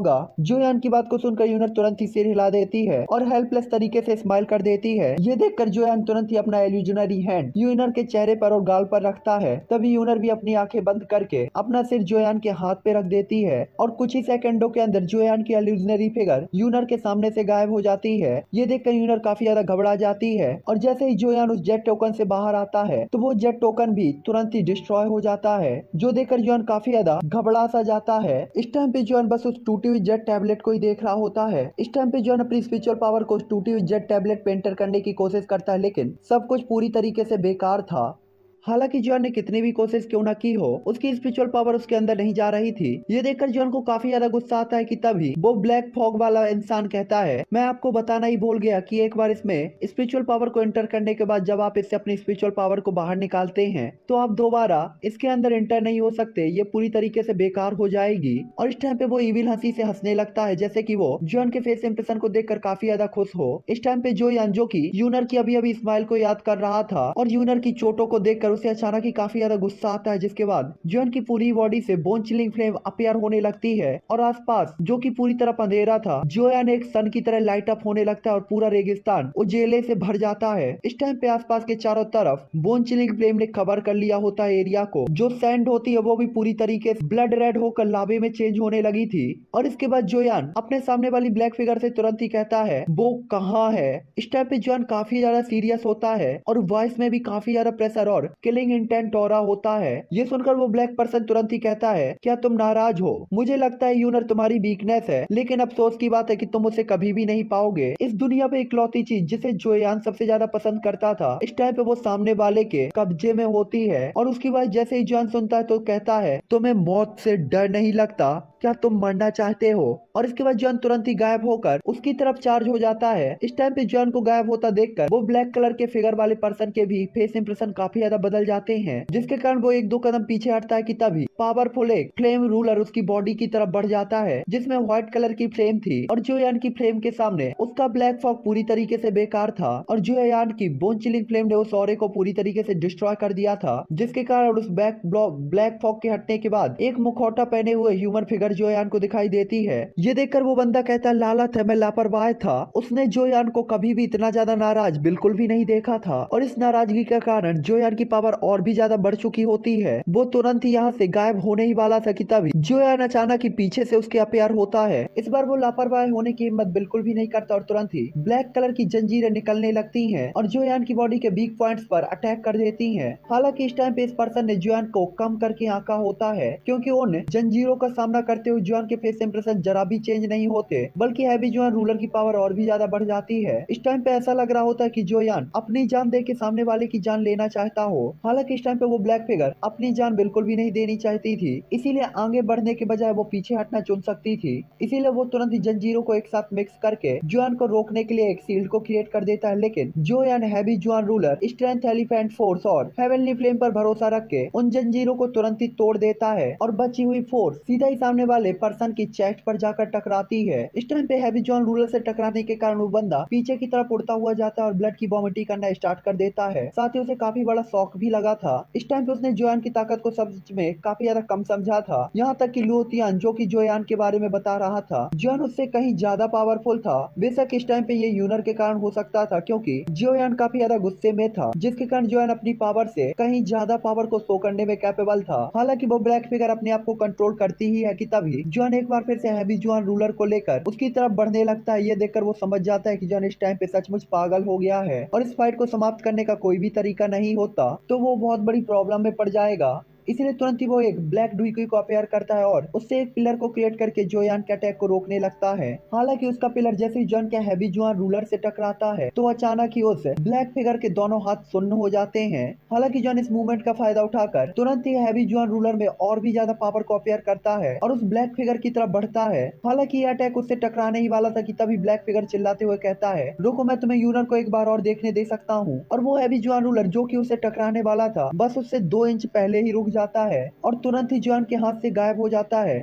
जोयान की बात को सुनकर यूनर तुरंत ही सिर हिला देती है और हेल्पलेस तरीके से स्माइल कर देती है। ये देखकर जोयान तुरंत ही अपना एल्यूजनरी हैंड यूनर के चेहरे पर और गाल पर रखता है। तभी यूनर भी अपनी आंखें बंद करके अपना सिर जोयान के हाथ पे रख देती है और कुछ ही सेकंडों के अंदर जोयान की एल्यूजनरी फिगर यूनर के सामने से गायब हो जाती है। ये देखकर यूनर काफी ज्यादा घबरा जाती है और जैसे ही जोयान उस जेट टोकन से बाहर आता है तो वो जेट टोकन भी तुरंत ही डिस्ट्रॉय हो जाता है, जो देखकर जोयान काफी ज्यादा घबरा सा जाता है। इस टाइम पे जोयान बस उस टूटी हुई जेट टैबलेट को ही देख रहा होता है। इस टाइम पे जोयान अपनी स्पिरिचुअल पावर को उस टूटी हुई जेट टैबलेट पे एंटर करने की कोशिश करता है लेकिन सब कुछ पूरी तरीके से बेकार था। हालांकि जॉन ने कितनी भी कोशिश क्यों ना की हो उसकी स्पिरिचुअल पावर उसके अंदर नहीं जा रही थी। ये देखकर जॉन को काफी ज्यादा गुस्सा आता है कि तभी वो ब्लैक फॉग वाला इंसान कहता है मैं आपको बताना ही भूल गया कि एक बार इसमें स्पिरिचुअल पावर को एंटर करने के बाद जब आप इससे अपनी स्पिरिचुअल पावर को बाहर निकालते हैं तो आप दोबारा इसके अंदर एंटर नहीं हो सकते, ये पूरी तरीके से बेकार हो जाएगी। और इस टाइम पे वो इविल हंसी से हंसने लगता है जैसे कि वो जॉन के फेस इंप्रेशन को देखकर काफी ज्यादा खुश हो। इस टाइम पे जोयान जो कि यूनर की अभी अभी स्माइल को याद कर रहा था और यूनर की चोटों को देखकर उसे अचानक ही काफी ज्यादा गुस्सा आता है, जिसके बाद जॉन की पूरी बॉडी से बोन चिलिंग फ्लेम अपीयर होने लगती है और आसपास जो कि पूरी तरफ अंधेरा था जोयान एक सन की तरह लाइट अप होने लगता है और पूरा रेगिस्तान उजेले से भर जाता है। इस टाइम पे आसपास के चारों तरफ बोन चिलिंग फ्लेम ने कवर कर लिया होता है एरिया को, जो सैंड होती है वो भी पूरी तरीके से ब्लड रेड होकर लावे में चेंज होने लगी थी। और इसके बाद जोयान अपने सामने वाली ब्लैक फिगर से तुरंत ही कहता है वो कहाँ है। इस टाइम पे जोयान काफी ज्यादा सीरियस होता है और वॉइस में भी काफी ज्यादा प्रेशर और किलिंग इंटेंट हो रहा होता है। ये सुनकर वो ब्लैक पर्सन तुरंत ही कहता है क्या तुम नाराज हो, मुझे लगता है यूनर तुम्हारी वीकनेस है लेकिन अफसोस की बात है कि तुम उसे कभी भी नहीं पाओगे। इस दुनिया पे इकलौती चीज जिसे जोयान सबसे ज्यादा पसंद करता था इस टाइम पे वो सामने वाले के कब्जे में होती है। और उसकी बात जैसे ही जोयान सुनता है तो कहता है तुम्हें मौत से डर नहीं लगता, क्या तुम मरना चाहते हो। और इसके बाद जॉन तुरंत ही गायब होकर उसकी तरफ चार्ज हो जाता है। इस टाइम पे जॉन को गायब होता देखकर वो ब्लैक कलर के फिगर वाले पर्सन के भी फेस इंप्रेशन काफी ज्यादा बदल जाते हैं, जिसके कारण वो एक दो कदम पीछे हटता है कि तभी पावरफुल एक फ्लेम रूलर उसकी बॉडी की तरफ बढ़ जाता है जिसमें व्हाइट कलर की फ्लेम थी और जोयान की फ्लेम के सामने उसका ब्लैक फॉग पूरी तरीके से बेकार था और जोयान की बोन चिलिंग फ्लेम ने उस ऑरे को पूरी तरीके से डिस्ट्रॉय कर दिया था, जिसके कारण उस ब्लैक फॉग के हटने के बाद एक मुखौटा पहने हुए ह्यूमन फिगर फिगर जोयान को दिखाई देती है। ये देखकर वो बंदा कहता है लालत है, मैं लापरवाह था। उसने जोयान को कभी भी इतना ज्यादा नाराज बिल्कुल भी नहीं देखा था और इस नाराजगी के कारण जोयान की पावर और भी ज्यादा बढ़ चुकी होती है। वो तुरंत ही यहाँ से गायब होने ही वाला था कि तभी जोयान अचानक ही पीछे से उसके अपेयर होता है। इस बार वो लापरवाह होने की हिम्मत बिल्कुल भी नहीं करता और तुरंत ही ब्लैक कलर की जंजीरें निकलने लगती हैं और जोयान की बॉडी के वीक पॉइंट्स पर अटैक कर देती हैं। हालांकि इस टाइम पे इस पर्सन ने जोयान को कम करके आंका होता है, क्योंकि उन जंजीरों का सामना करते हुए जोयान के फेस इंप्रेशन जरा भी चेंज नहीं होते, बल्कि हैवी जोयान रूलर की पावर और भी ज्यादा बढ़ जाती है। इस टाइम पे ऐसा लग रहा होता है कि जोयान अपनी जान दे के सामने वाले की जान लेना चाहता हो। हालांकि इस टाइम पे वो ब्लैक फिगर अपनी जान बिल्कुल भी नहीं देनी चाहती थी, इसीलिए आगे बढ़ने के बजाय वो पीछे हटना चुन सकती थी। इसीलिए वो तुरंत ही जंजीरों को एक साथ मिक्स करके जोयान को रोकने के लिए एक शील्ड को क्रिएट कर देता है। लेकिन जोयान हैवी जोयान रूलर, स्ट्रेंथ, एलिफेंट फोर्स और हेवनली फ्लेम पर भरोसा रख के उन जंजीरों को तुरंत ही तोड़ देता है और बची हुई फोर्स सीधा ही सामने वाले पर्सन की चेस्ट पर जाकर टकराती है। इस टाइम पे हैवी जोयान रूलर से टकराने के कारण वो बंदा पीछे की तरफ उड़ता हुआ जाता है और ब्लड की वॉमिटिंग करना स्टार्ट कर देता है। साथ ही उसे काफी बड़ा शॉक भी लगा था। इस टाइम पे उसने जोयान की ताकत को सच में काफी ज्यादा कम समझा था, यहाँ तक कि लुओतियान जो कि जोयान के बारे में बता रहा था, जोयान उससे कहीं ज्यादा पावरफुल था। बेशक इस टाइम पे ये यूनर के कारण हो सकता था, क्योंकि जोयान काफी ज्यादा गुस्से में था, जिसके कारण जोयान अपनी पावर से कहीं ज्यादा पावर को शो करने में कैपेबल था। हालांकि वो ब्लैक फिगर अपने आप को कंट्रोल करती ही है कि तभी जोयान एक बार फिर से हैवी जोयान रूलर को लेकर उसकी तरफ बढ़ने लगता है। ये देखकर वो समझ जाता है कि जोयान इस टाइम पे सचमुच पागल हो गया है और इस फाइट को समाप्त करने का कोई भी तरीका नहीं होता, तो वो बहुत बड़ी प्रॉब्लम में पड़ जाएगा। इसीलिए तुरंत ही वो एक ब्लैक डुइकी को अपेयर करता है और उससे एक पिलर को क्रिएट करके जोयान के अटैक को रोकने लगता है। हालांकि उसका पिलर जैसे ही जोयान के हैवी जोयान रूलर से टकराता है तो अचानक ही उस ब्लैक फिगर के दोनों हाथ सुन्न हो जाते हैं। हालांकि जोयान इस मूवमेंट का फायदा उठाकर तुरंत ही हैवी जोयान रूलर में और भी ज्यादा पावर को अपेयर करता है और उस ब्लैक फिगर की तरफ बढ़ता है। हालांकि ये अटैक उससे टकराने ही वाला था कि तभी ब्लैक फिगर चिल्लाते हुए कहता है, रुको, मैं तुम्हें यूनर को एक बार और देखने दे सकता हूँ। और वो हैवी जोयान रूलर जो कि उसे टकराने वाला था बस उससे 2 इंच पहले ही रुक जाता है और तुरंत ही जोयान के हाथ से गायब हो जाता है।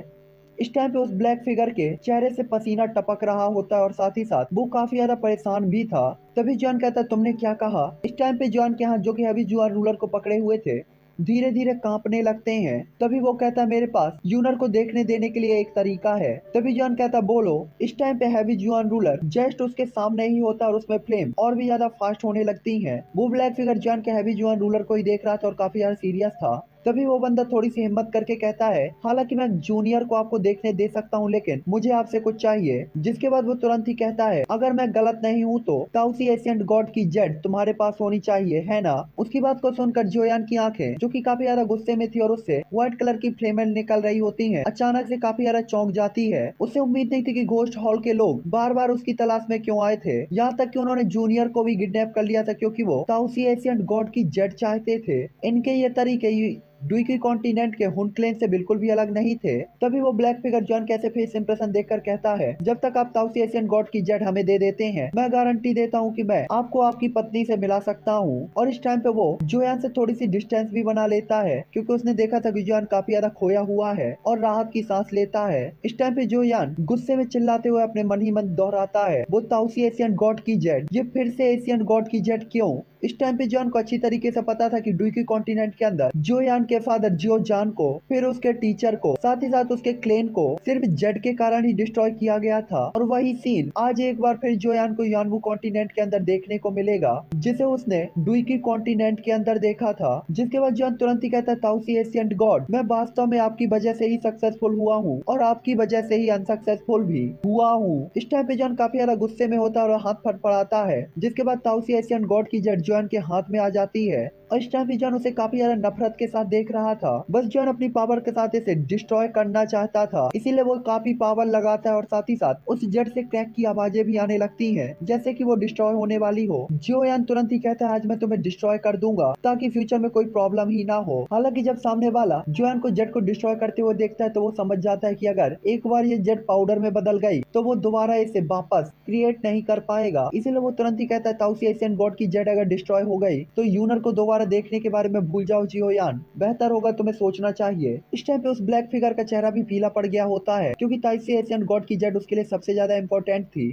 इस टाइम पे उस ब्लैक फिगर के चेहरे से पसीना टपक रहा होता है और साथ ही साथ वो काफी ज्यादा परेशान भी था। तभी जोयान कहता है, तुमने क्या कहा? इस टाइम पे जोयान के हाथ जो कि हैवी जोयान रूलर को पकड़े हुए थे धीरे धीरे कांपने लगते हैं। तभी वो कहता है, मेरे पास यूनर को देखने देने के लिए एक तरीका है। तभी जोयान कहता, बोलो। इस टाइम पे हैवी जोयान रूलर जस्ट उसके सामने ही होता है और उसमें फ्लेम और भी ज्यादा फास्ट होने लगती हैं। वो ब्लैक फिगर जोयान के हैवी जोयान रूलर को ही देख रहा था और काफी ज्यादा सीरियस था। तभी वो बंदा थोड़ी सी हिम्मत करके कहता है, हालांकि मैं जूनियर को आपको देखने दे सकता हूँ, लेकिन मुझे आपसे कुछ चाहिए। जिसके बाद वो तुरंत ही कहता है, अगर मैं गलत नहीं हूँ तो ताउसी एशियन गॉड की जेड तुम्हारे पास होनी चाहिए, है ना? उसकी बात को सुनकर जोयान की आंखें जो कि काफी ज्यादा गुस्से में थी और उससे व्हाइट कलर की फ्लेमें निकल रही होती हैं, अचानक से काफी ज्यादा चौंक जाती है। उसे उम्मीद नहीं थी कि घोस्ट हॉल के लोग बार बार उसकी तलाश में क्यों आए थे, यहाँ तक कि उन्होंने जूनियर को भी किडनैप कर लिया था, क्योंकि वो ताउसी एशियन गॉड की जेड चाहते थे। इनके ये तरीके डुइकी कॉन्टिनेंट के हुन क्लेन से बिल्कुल भी अलग नहीं थे। तभी वो ब्लैक फिगर जोयान कैसे फेस इंप्रेशन देखकर कहता है, जब तक आप ताउसी एशियन गॉड की जेड हमें दे देते हैं, मैं गारंटी देता हूँ कि मैं आपको आपकी पत्नी से मिला सकता हूँ। और इस टाइम पे वो जोयान से थोड़ी सी डिस्टेंस भी बना लेता है, क्योंकि उसने देखा था कि जोयान काफी ज्यादा खोया हुआ है और राहत की सांस लेता है। इस टाइम पे जोयान गुस्से में चिल्लाते हुए अपने मन ही मन दोहराता है, वो ताउसी एशियन गॉड की जेड, ये फिर से एशियन गॉड की जेड क्यों? इस टाइम पे जोयान को अच्छी तरीके से पता था कि डुइकी कॉन्टिनेंट के अंदर जोयान के फादर जियो जान को, फिर उसके टीचर को, साथ ही साथ उसके क्लेन को सिर्फ जेड के कारण ही डिस्ट्रॉय किया गया था। और वही सीन आज एक बार फिर जोयान को यानवू कॉन्टिनेंट के अंदर देखने को मिलेगा, जिसे उसने डुइकी कॉन्टिनेंट के अंदर देखा था। जिसके बाद जोयान तुरंत ही कहता है, ताउसी एशियन गॉड, मैं वास्तव में आपकी वजह से ही सक्सेसफुल हुआ हूँ और आपकी वजह से ही अनसक्सेसफुल भी हुआ हूँ। इस टाइम पे जोयान काफी ज्यादा गुस्से में होता है और हाथ फटफड़ाता है। जिसके बाद ताउसी एशियन गॉड की जेड जोयान के हाथ में आ जाती है और इस टाइम पे जोयान उसे काफी ज्यादा नफरत के साथ देख रहा था। बस जोयान अपनी पावर के साथ इसे डिस्ट्रॉय करना चाहता था, इसीलिए वो काफी पावर लगाता है और साथ ही साथ उस जेट से क्रैक की आवाजें भी आने लगती हैं, जैसे कि वो डिस्ट्रॉय होने वाली हो। जोयान तुरंत ही कहता है, आज मैं तुम्हें डिस्ट्रॉय कर दूंगा ताकि फ्यूचर में कोई प्रॉब्लम ही ना हो। हालांकि जब सामने वाला जोयान को जेट को डिस्ट्रॉय करते हुए देखता है तो वो समझ जाता है कि अगर एक बार ये जेट पाउडर में बदल गई तो वो दोबारा इसे वापस क्रिएट नहीं कर पाएगा। इसीलिए वो तुरंत ही कहता है, ताउसी एशियन गॉड की जेट अगर डिस्ट्रॉय हो गई तो यूनर को दोबारा देखने के बारे में भूल जाओ जियोयान, बेहतर होगा तुम्हें सोचना चाहिए। इस टाइम पे उस ब्लैक फिगर का चेहरा भी पीला पड़ गया होता है, क्योंकि ताउसी एशियन गॉड की जेट उसके लिए सबसे ज्यादा इंपॉर्टेंट थी।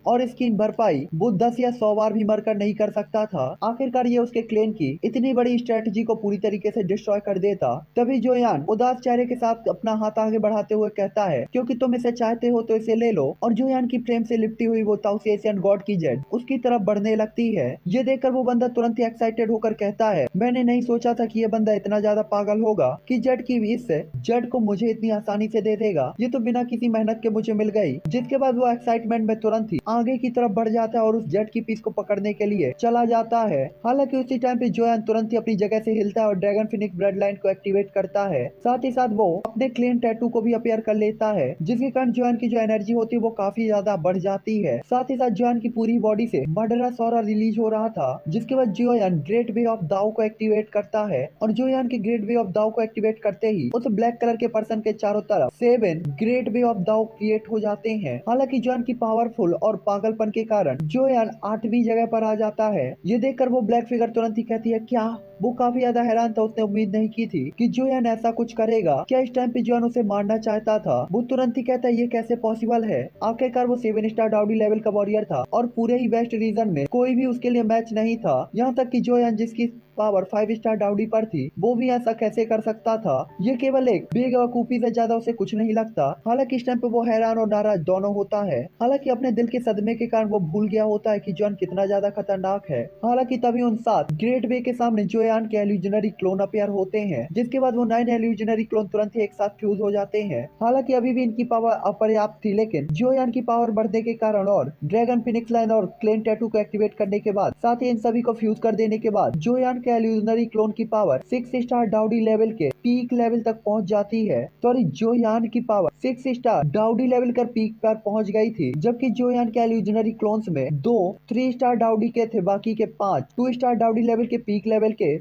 और इसकी भरपाई वो 10 या 100 बार भी मरकर नहीं कर सकता था। आखिरकार ये उसके क्लेन की इतनी बड़ी स्ट्रेटजी को पूरी तरीके से डिस्ट्रॉय कर देता। तभी जोयान उदास चेहरे के साथ अपना हाथ आगे बढ़ाते हुए कहता है, क्योंकि तुम इसे चाहते हो तो इसे ले लो। और जोयान की प्रेम से लिपटी हुई वो ताउसेसियन गॉड की जेड उसकी तरफ बढ़ने लगती है। ये देखकर वो बंदा तुरंत ही एक्साइटेड होकर कहता है, मैंने नहीं सोचा था कि ये बंदा इतना ज्यादा पागल होगा कि जेड की इस जेड को मुझे इतनी आसानी से दे देगा। ये तो बिना किसी मेहनत के मुझे मिल गई। जिसके बाद वो एक्साइटमेंट में तुरंत ही आगे की तरफ बढ़ जाता है और उस जेड की पीस को पकड़ने के लिए चला जाता है। हालांकि उसी टाइम पे जोयान तुरंत ही अपनी जगह से हिलता है और ड्रैगन फिनिक्स ब्लड लाइन को एक्टिवेट करता है। साथ ही साथ वो अपने क्लेन टैटू को भी अपेयर कर लेता है, जिसके कारण जोयान की जो एनर्जी होती है वो काफी ज्यादा बढ़ जाती है। साथ ही साथ जोयान की पूरी बॉडी से मर्डरस ऑरा रिलीज हो रहा था, जिसके बाद जोयान ग्रेट वे ऑफ दाओ को एक्टिवेट करता है। और जोयान के ग्रेट वे ऑफ दाओ को एक्टिवेट करते ही उस ब्लैक कलर के पर्सन के चारों तरफ 7 ग्रेट वे ऑफ दाओ क्रिएट हो जाते हैं। हालांकि जोयान की पावरफुल और पागलपन के कारण जोयान 8वीं जगह पर आ जाता है। ये देखकर वो ब्लैक फिगर तुरंत ही कहती है, क्या? वो काफी ज्यादा हैरान था, उसने उम्मीद नहीं की थी कि जोयान ऐसा कुछ करेगा। क्या इस टाइम पे जोयान उसे मारना चाहता था? वो तुरंत ही कहता है, ये कैसे पॉसिबल है? आखिरकार वो 7 स्टार डाउडी लेवल का वॉरियर था और पूरे ही वेस्ट रीजन में कोई भी उसके लिए मैच नहीं था। यहाँ तक कि जोयान जिसकी पावर 5 स्टार डाउडी पर थी, वो भी ऐसा कैसे कर सकता था? ये केवल एक बेवकूफी से ज्यादा उसे कुछ नहीं लगता। हालांकि इस टाइम पे वो हैरान और नाराज दोनों होता है। हालांकि अपने दिल के सदमे के कारण वो भूल गया होता है कि जोयान कितना ज्यादा खतरनाक है। हालांकि तभी उन 7 ग्रेट वे के सामने जोयान के एल्यूजनरी क्लोन अपेयर होते हैं, जिसके बाद वो 9 एल्यूजनरी क्लोन तुरंत ही एक साथ फ्यूज हो जाते हैं। हालांकि अभी भी इनकी पावर अपर्याप्त थी, लेकिन जोयान की पावर बढ़ने के कारण और ड्रैगन फिनिक्स लाइन और क्लेन टैटू को एक्टिवेट करने के बाद, साथ ही इन सभी को फ्यूज कर देने के बाद जोयान के एल्यूजनरी क्लोन की पावर 6 स्टार डाउडी लेवल के पीक लेवल तक पहुंच जाती है। सॉरी, जोयान की पावर 6 स्टार डाउडी लेवल कर पीक पर पहुंच गई थी, जबकि जोयान के एल्यूजनरी क्लोन्स में 2 3 स्टार डाउडी के थे, बाकी के 5 2 स्टार डाउडी लेवल के पीक लेवल के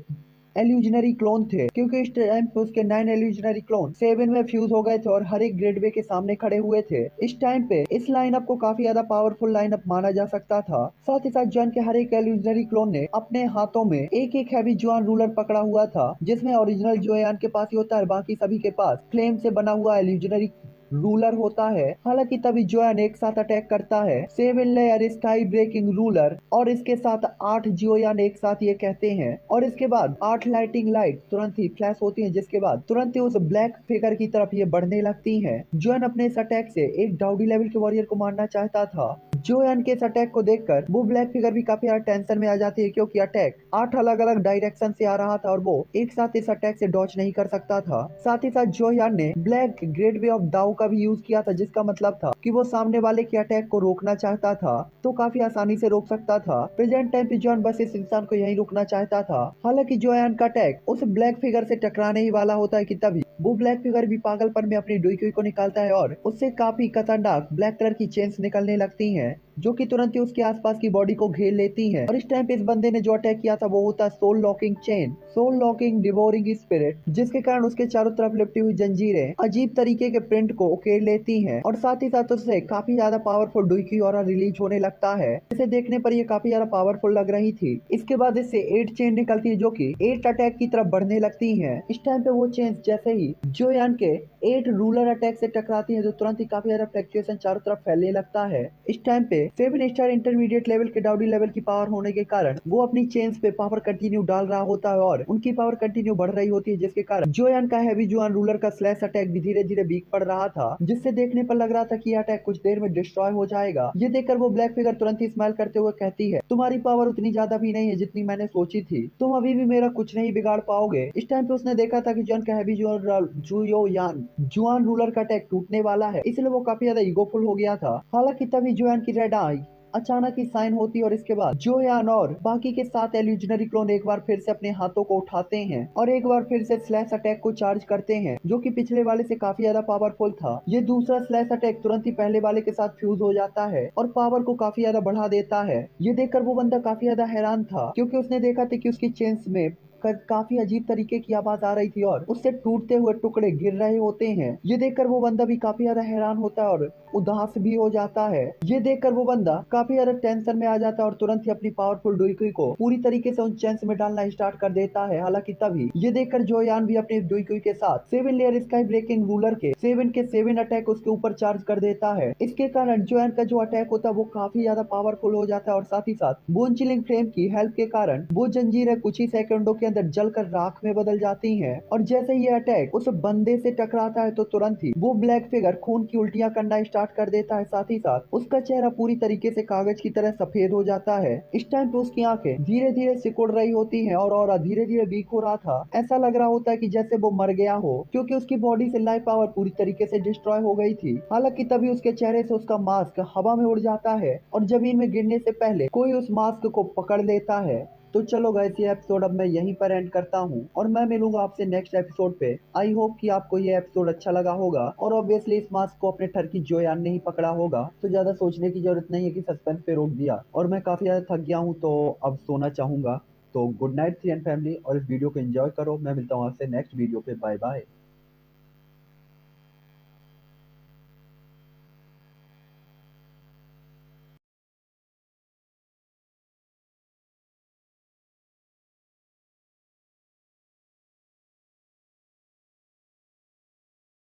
एल्यूजनरी क्लोन थे। क्योंकि इस टाइम पे उसके 9 एल्यूजनरी क्लोन 7 में फ्यूज हो गए थे और हर एक ग्रेड वे के सामने खड़े हुए थे। इस टाइम पे इस लाइनअप को काफी ज्यादा पावरफुल लाइनअप माना जा सकता था। साथ ही साथ जोयान के हर एक एल्यूजनरी क्लोन ने अपने हाथों में एक एक हैवी जोयान रूलर पकड़ा हुआ था, जिसमें ओरिजिनल जोयान के पास ही होता है, बाकी सभी के पास फ्लेम से बना हुआ एल्यूजनरी रूलर होता है। हालांकि तभी जोयान एक साथ अटैक करता है 7 लेयर स्काई ब्रेकिंग रूलर और इसके साथ 8 जोयान एक साथ ये कहते हैं। और इसके बाद 8 लाइटिंग लाइट तुरंत ही फ्लैश होती हैं, जिसके बाद तुरंत ही उस ब्लैक फिगर की तरफ ये बढ़ने लगती हैं। जोयान अपने इस अटैक से एक डाउडी लेवल के वॉरियर को मारना चाहता था। जोयान के इस अटैक को देखकर वो ब्लैक फिगर भी काफी ज्यादा टेंशन में आ जाती है, क्योंकि अटैक 8 अलग अलग डायरेक्शन से आ रहा था और वो एक साथ इस अटैक से डॉच नहीं कर सकता था। साथ ही साथ जोयान ने ब्लैक ग्रेट वे ऑफ दाओ का भी यूज किया था, जिसका मतलब था कि वो सामने वाले के अटैक को रोकना चाहता था, तो काफी आसानी से रोक सकता था। प्रेजेंट टाइम पे जोयान बस इस इंसान को यही रोकना चाहता था। हालांकि जोयान का अटैक उस ब्लैक फिगर से टकराने ही वाला होता है कि तभी वो ब्लैक फिगर भी पागलपन में अपनी डुईकुई को निकालता है और उससे काफी खतरनाक ब्लैक कलर की चेन्स निकलने लगती हैं, जो कि तुरंत ही उसके आसपास की बॉडी को घेर लेती हैं। और इस टाइम पे इस बंदे ने जो अटैक किया था वो होता है soul locking chain, soul locking devouring spirit, जिसके कारण उसके चारों तरफ लिपटी हुई जंजीरें अजीब तरीके के प्रिंट को उकेर लेती हैं और साथ ही साथ उससे काफी ज्यादा पावरफुल डुईकी ऑरा रिलीज होने लगता है। इसे देखने पर ये काफी ज्यादा पावरफुल लग रही थी। इसके बाद इससे 8 चेन निकलती है, जो कि 8 अटैक की तरफ बढ़ने लगती है। इस टाइम पे वो चेन जैसे ही जोयान के 8 रूलर अटैक से टकराती है, जो तुरंत ही काफी ज्यादा फ्लक्चुएशन चारों तरफ फैलने लगता है। इस टाइम पे 7 स्टार इंटरमीडिएट लेवल के डाउडी लेवल की पावर होने के कारण वो अपनी चेन्स पे पावर कंटिन्यू डाल रहा होता है और उनकी पावर कंटिन्यू बढ़ रही होती है, जिसके कारण जोयान का हैवी जोयान रूलर का स्लैश अटैक भी धीरे धीरे वीक पड़ रहा था, जिससे देखने पर लग रहा था कि यह अटैक कुछ देर में डिस्ट्रॉय हो जाएगा। ये देखकर वो ब्लैक फिगर तुरंत ही स्माइल करते हुए कहती है, तुम्हारी पावर उतनी ज्यादा भी नहीं है जितनी मैंने सोची थी, तुम अभी भी मेरा कुछ नहीं बिगाड़ पाओगे। इस टाइम पे उसने देखा था कि जोयान का हैवी जोयान रूलर का अटैक टूटने वाला है, इसलिए वो काफी ज्यादा ईगोफुल हो गया था। हालांकि तभी जोयान की रेड आई अचानक ही साइन होती है और इसके बाद जोयान और बाकी के 7 एल्यूजनरी क्लोन एक बार फिर से अपने हाथों को उठाते हैं और एक बार फिर से स्लैश अटैक को चार्ज करते हैं, जो कि पिछले वाले से काफी ज्यादा पावरफुल था। ये दूसरा स्लैश अटैक तुरंत ही पहले वाले के साथ फ्यूज हो जाता है और पावर को काफी ज्यादा बढ़ा देता है। ये देखकर वो बंदा काफी ज्यादा हैरान था, क्योंकि उसने देखा था कि उसकी चेन्स में काफी अजीब तरीके की आवाज आ रही थी और उससे टूटते हुए टुकड़े गिर रहे होते हैं। ये देखकर वो बंदा भी काफी ज्यादा हैरान होता है और उदास भी हो जाता है। ये देखकर वो बंदा काफी ज्यादा टेंशन में आ जाता है और तुरंत ही अपनी पावरफुल डुइकुई को पूरी तरीके से उन चेंस में डालना स्टार्ट कर देता है। हालांकि तभी ये देखकर जोयान भी अपने डुइकुई के साथ 7 लेयर स्काई ब्रेकिंग रूलर के 7 अटैक उसके ऊपर चार्ज कर देता है। इसके कारण जोयान का जो अटैक होता है वो काफी ज्यादा पावरफुल हो जाता है और साथ ही साथ बोन चिलिंग फ्लेम की हेल्प के कारण वो जंजीरें कुछ ही सेकंडों के अंदर जलकर राख में बदल जाती हैं। और जैसे ये अटैक उस बंदे से टकराता है तो तुरंत ही वो ब्लैक फिगर खून की उल्टियां करना स्टार्ट कर देता है। साथ ही साथ उसका चेहरा पूरी तरीके से कागज की तरह सफेद हो जाता है। इस टाइम पे उसकी आंखें धीरे धीरे सिकुड़ रही होती हैं और धीरे धीरे वीक हो रहा था। ऐसा लग रहा होता है कि जैसे वो मर गया हो, क्योंकि उसकी बॉडी से लाइफ पावर पूरी तरीके से डिस्ट्रॉय हो गई थी। हालांकि तभी उसके चेहरे से उसका मास्क हवा में उड़ जाता है और जमीन में गिरने से पहले कोई उस मास्क को पकड़ लेता है। तो चलो गाइस, ये एपिसोड अब मैं यहीं पर एंड करता हूँ और मैं मिलूंगा आपसे नेक्स्ट एपिसोड पे। आई होप कि आपको ये एपिसोड अच्छा लगा होगा और ऑब्वियसली इस मास्क को अपने ठरकी जोयान ने ही पकड़ा होगा, तो ज्यादा सोचने की जरूरत नहीं है कि सस्पेंस पे रोक दिया। और मैं काफी ज्यादा थक गया हूँ तो अब सोना चाहूंगा। तो गुड नाइट फ्रेंड फैमिली, और इस वीडियो को एंजॉय करो। मैं मिलता हूँ आपसे नेक्स्ट वीडियो पे। Bye bye.